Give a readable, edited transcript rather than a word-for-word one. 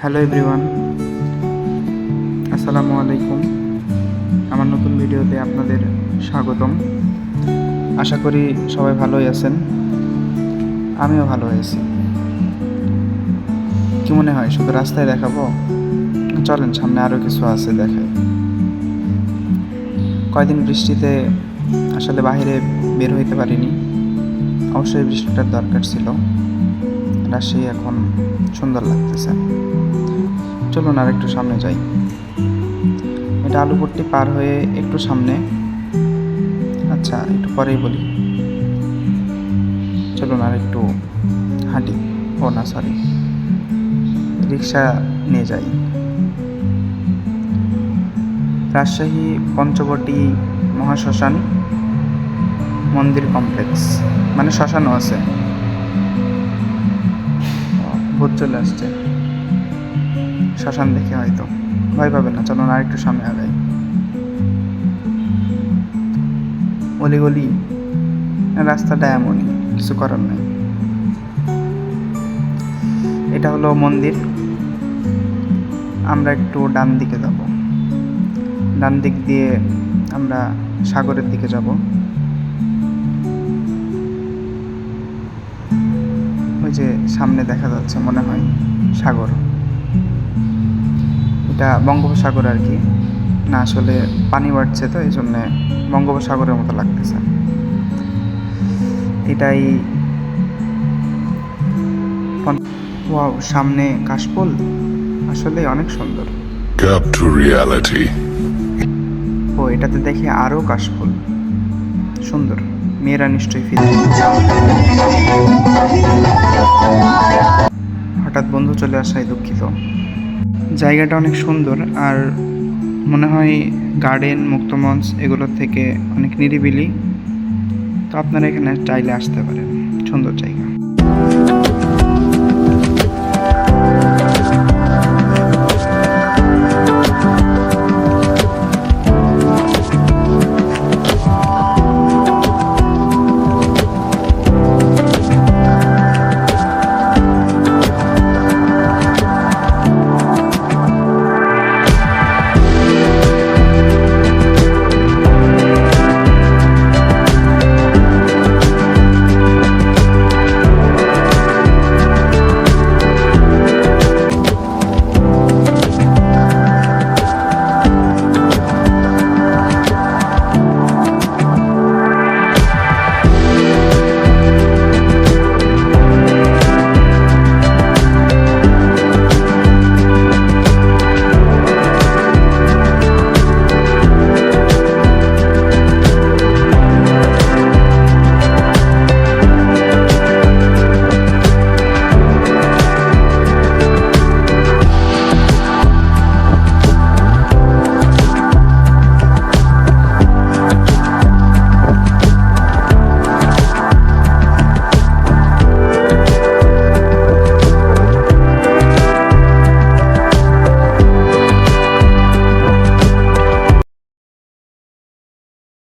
Hello everyone, আসসালামু আলাইকুম। আমার নতুন ভিডিওতে আপনাদের স্বাগতম। আশা করি সবাই ভালোই আছেন, আমিও ভালো আছি। কি মনে হয় শুধু রাস্তায় দেখাবো? চলেন, সামনে আরও কিছু আছে দেখাই। কয়দিন বৃষ্টিতে আসলে বাইরে বের হইতে পারিনি। অবশ্যই বৃষ্টিটার দরকার ছিল। রাজশাহী এখন সুন্দর লাগতেছে। চলুন আর একটু সামনে যাই। এটা আলুপট্টি পার হয়ে একটু সামনে, আচ্ছা একটু পরেই বলি। চলুন আর একটু হাঁটি, ও না সরি, রিক্সা নিয়ে যাই। রাজশাহী পঞ্চবটি মহাশ্মশান মন্দির কমপ্লেক্স, মানে শ্মশানও আছে। ভূত চলে আসছে শ্মশান দেখে, হয়তো ভয় পাবেন না। চলুন আর একটু সামনে আগাই। অলিগলি রাস্তাটা এমনই, কিছু করার নাই। এটা হলো মন্দির। আমরা একটু ডান দিকে যাব। ডান দিক দিয়ে আমরা সাগরের দিকে যাব। ওই যে সামনে দেখা যাচ্ছে মনে হয় সাগর, এটা বঙ্গোপসাগর আর কি। না আসলে পানি বাড়ছে তো এই জন্যে বঙ্গোপসাগরের মতো লাগতেছে। এটাই ওয়াও, সামনে কাশফুল আসলে অনেক সুন্দর। Up to reality. ও এটাতে দেখি আরও কাশফুল সুন্দর। মেয়েরা নিশ্চয়ই ফিরে। হঠাৎ বন্ধু চলে আসায় দুঃখিত। জায়গাটা অনেক সুন্দর, আর মনে হয় গার্ডেন, মুক্তমঞ্চ এগুলোর থেকে অনেক নিরিবিলি। তো আপনারা এখানে চাইলে আসতে পারেন, সুন্দর জায়গা।